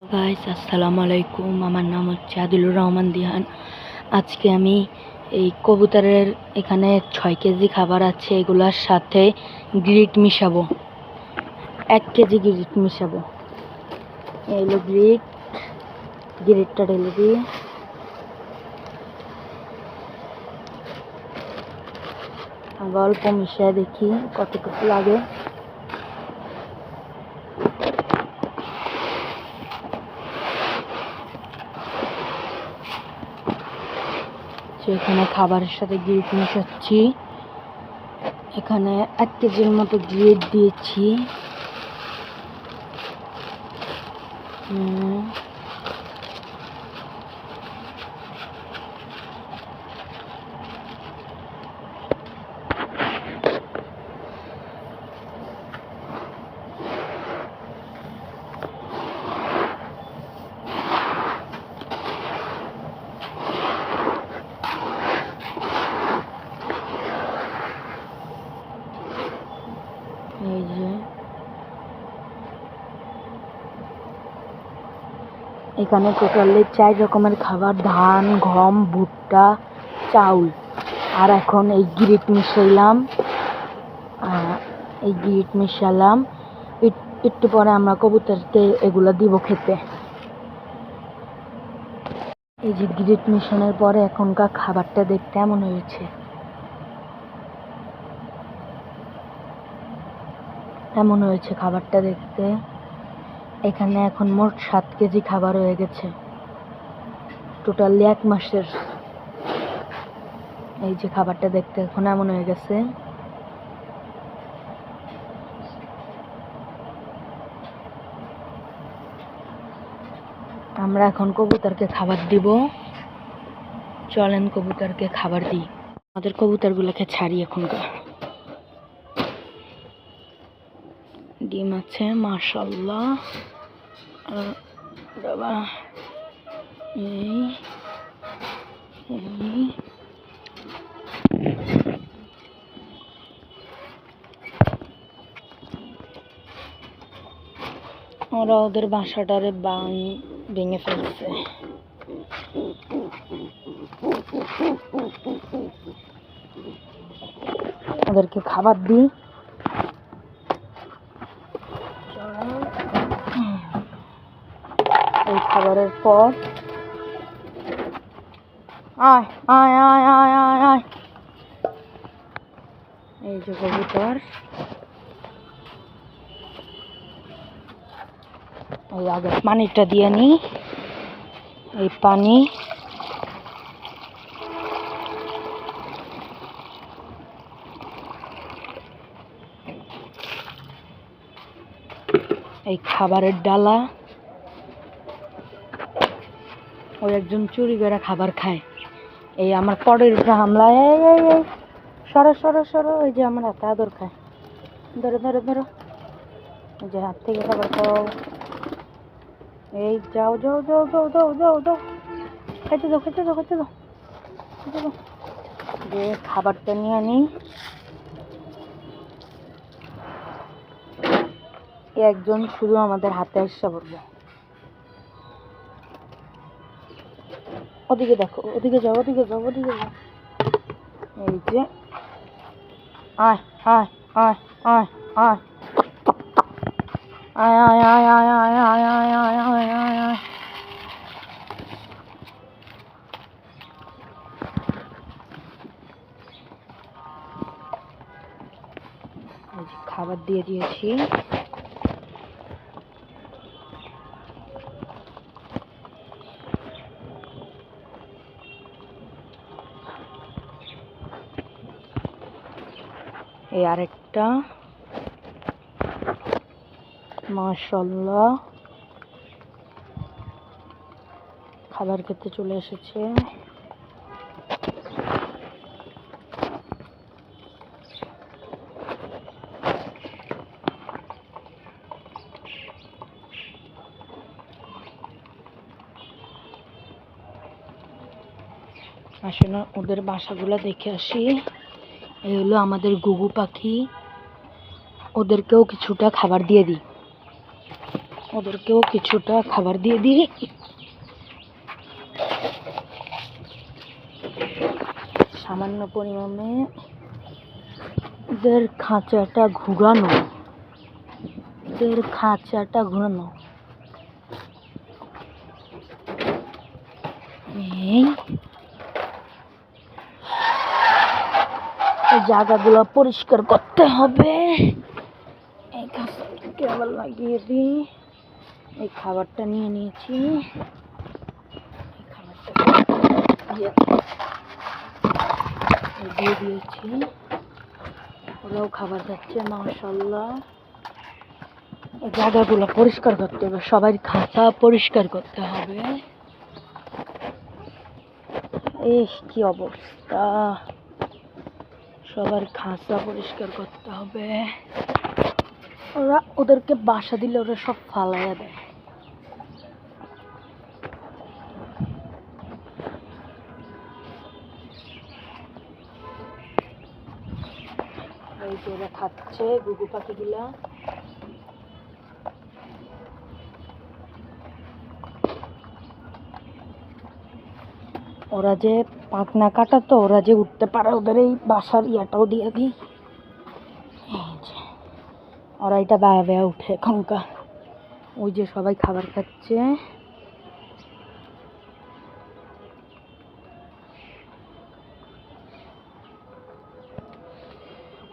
Guys আসসালামু আলাইকুম। আমার নাম হচ্ছে আদিলুর রহমান দিহান। আজকে আমি এই কবুতরের এখানে 6 কেজি খাবার আছে, এগুলার সাথে গ্রিট মিশাবো। 1 কেজি গ্রিট মিশাবো। এই হলো গ্রিটটা ঢেলে দিয়ে অল্প মিশিয়ে দেখি কতটুকু লাগে। এখানে খাবারের সাথে গ্রিট মিশাচ্ছি। এখানে 1 কেজির মতো গ্রিট দিয়েছি। এই যে এখানে টোটালি 4 রকমের খাবার: ধান, গম, ভুট্টা, চাউল। আর এখন এই গ্রিট মিশালাম। একটু পরে আমরা কবুতরকে এগুলো দিব খেতে। এই যে গ্রিট মিশানোর পরে এখনকার খাবারটা দেখতে এমন হয়েছে। খাবারটা দেখতে। এখানে এখন মোট 7 কেজি খাবার হয়ে গেছে, টোটালি 1 মাসের। এই যে খাবারটা দেখতে এখন এমন হয়ে গেছে। আমরা এখন কবুতরকে খাবার দিব। চলেন কবুতরকে খাবার দিই। আমাদের কবুতরগুলোকে ছাড়ি। এখনকার ডিম আছে মাশাআল্লাহ। বাবা এই ওরা ওদের বাসাটারে ভেঙে ফেলছে। ওদেরকে খাবার দিই। এই খাবারের পর আয় আয় আয় আয় আয় আয়। এই যে কবুতর, ওই আগে পানিটা দিয়ে নি। এই পানি এই খাবারের ডালা। ওই একজন চুরি করে খাবার খায়। এই আমার পরের উপরে হামলা। এই সরো সরো সরো। ওই যে আমার হাতে আদর খায়। ধরো ধরো ধরো। ওই যে হাত থেকে খাবার খাও। এই যাও যাও যাও যাও যাও যাও যাও। খেতে দাও খেতে দাও খেতে দাও খেতে দাও। যে খাবারটা নিয়ে আনি। একজন শুধু আমাদের হাতে এসে পড়বে। ওদিকে দেখো, ওদিকে যাও ওদিকে যাও ওদিকে যাও। এই যে আয় আয় আয় আয় আয় আয় আয় আয় আয় আয় আয় আয় আয় আয় আয় আয়। খাবার দিয়ে দিয়েছি। এই আরেকটা মাশাআল্লাহ খাবার খেতে চলে এসেছে। আসলে ওদের বাসাগুলো দেখে আসি। এই হলো আমাদের গুগু পাখি। ওদেরকেও কিছুটা খাবার দিয়ে দিই। ওদেরকেও কিছুটা খাবার দিয়ে দিই। সামান্য পরিমাণে ওদের খাঁচাটা ঘুরানো, এই জায়গাগুলো পরিষ্কার করতে হবে। এই খাঁচাটাকে আবার লাগিয়ে দিই। এই খাবারটা নিয়ে নিয়েছি, এই খাবারটা দিয়ে দিয়েছি। ওরাও খাবার খাচ্ছে মাশাআল্লাহ। এই জায়গাগুলো পরিষ্কার করতে হবে, সবার খাঁচা পরিষ্কার করতে হবে। কি অবস্থা, সবার খাঁচা পরিষ্কার করতে হবে। ওদেরকে বাসা দিলে ওরা সব ফালাইয়া দেয়। এই যে ওরা খাচ্ছে গুগু পাখিগুলা। ওরা যে পাখনা কাটা, তো ওরা যে উঠতে পারে, ওদের এই বাসার ইয়াটাও দিয়ে দিই। ওরা এটা বেয়া বেয়া উঠে এখনকার। ওই যে সবাই খাবার খাচ্ছে।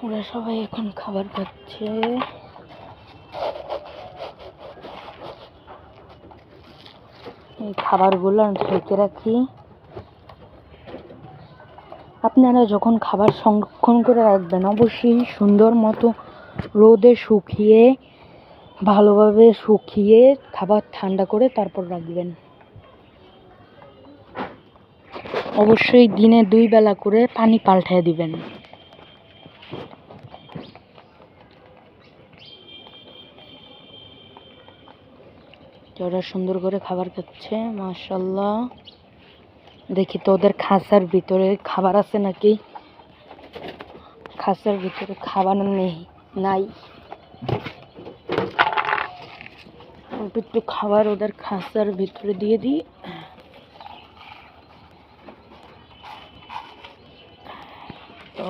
ওরা সবাই এখন খাবার খাচ্ছে। এই খাবারগুলো ঢেকে রাখি। আপনারা যখন খাবার সংরক্ষণ করে রাখবেন, অবশ্যই সুন্দর মতো রোদে শুকিয়ে, ভালোভাবে শুকিয়ে খাবার ঠান্ডা করে তারপর রাখবেন। অবশ্যই দিনে 2 বেলা করে পানি পাল্টায় দিবেন। ওরা সুন্দর করে খাবার খাচ্ছে মাশাআল্লাহ। দেখি তো ওদের খাঁচার ভিতরে খাবার আছে নাকি। খাঁচার ভিতরে খাবার নাই। একটু খাবার ওদের খাঁচার ভিতরে দিয়ে দিই। তো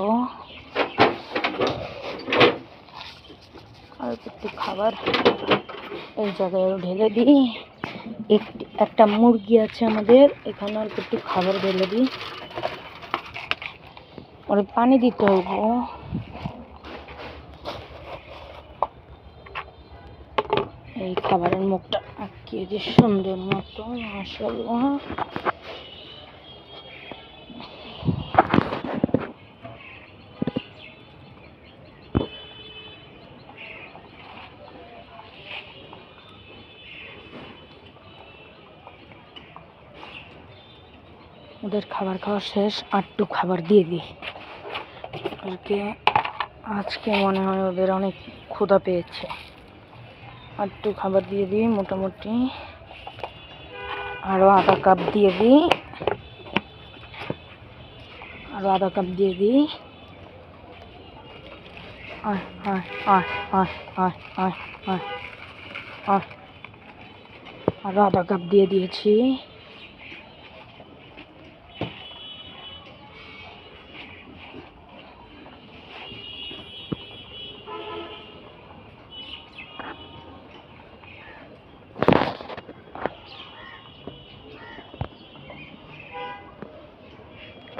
আর একটু খাবার এই জায়গায় ঢেলে দিই। একটা মুরগি আছে আমাদের এখানে, অল্প একটু খাবার ঢেলে দিই। ওর পানি দিতে হইব। এই খাবারের মুখটা আঁকিয়ে দিই সুন্দর মতো মাশাআল্লাহ। ওদের খাবার খাওয়া শেষ, আরটু খাবার দিয়ে দিই ওদেরকে। আজকে মনে হয় ওদের অনেক ক্ষুধা পেয়েছে। আরটু খাবার দিয়ে দিই, মোটামুটি আরও আধা কাপ দিয়ে দিই। আরও আধা কাপ দিয়ে দিই। আরও আধা কাপ দিয়ে দিয়েছি।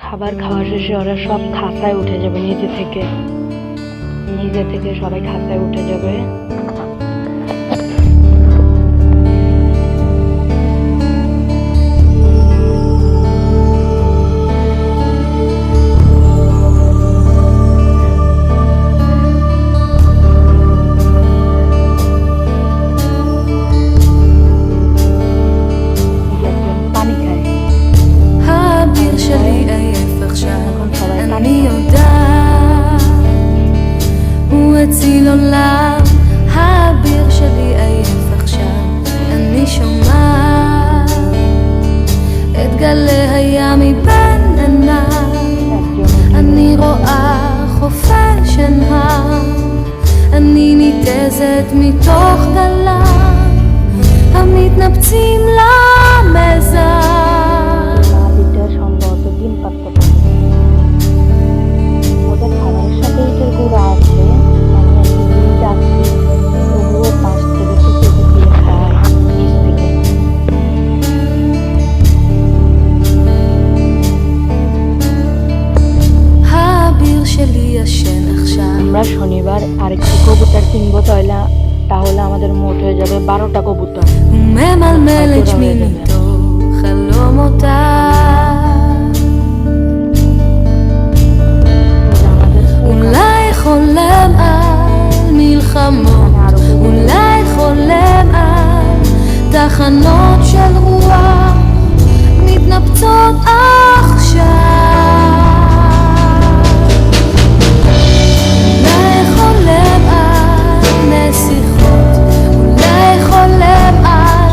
খাবার খাওয়া শেষে ওরা সব খাঁচায় উঠে যাবে নিজে থেকে সবাই খাঁচায় উঠে যাবে। הציל עולם, האביר שלי עייף עכשיו, אני שומעת את גלי הים מבין עיניי, אני רואה חופש עיניים, אני ניתזת מתוך גליו, מתנפצים למזח. নাভিটা সম্ভবত ডিম পাড়তে পারে। ওদের খাবারের সাথে ইটের গুঁড়া আছে, আমি একটু ডিম যাচ্ছি, তবুও পাশ থেকে টুকে দিয়ে খায় নিচ থেকে। האביר שלי ישן עכשיו. আমরা শনিবার আরেকটি কবুতর কিনবো, তাহলে আমাদের মোট হয়ে যাবে 12টা কবুতর। הוא ממלמל את שמי מתוך חלומותיו. אולי חולם על מלחמות, אולי חולם על תחנות של רוח מתנפצות עכשיו. אולי חולם על נסיכות, אולי חולם על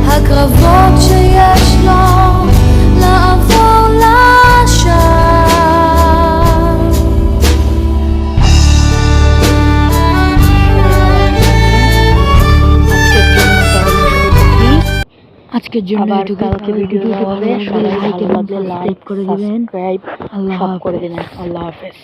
הקרבות שיש לו לעבור לשם. আজকের জন্য আবার এটুকু। কালকে ভিডিও হবে, সবাই ভালো লাগলে লাইক করে দিবেন, সাবস্ক্রাইব আল্লাহ সব করে হাফেজ। দিবেন। আল্লাহ হাফেজ।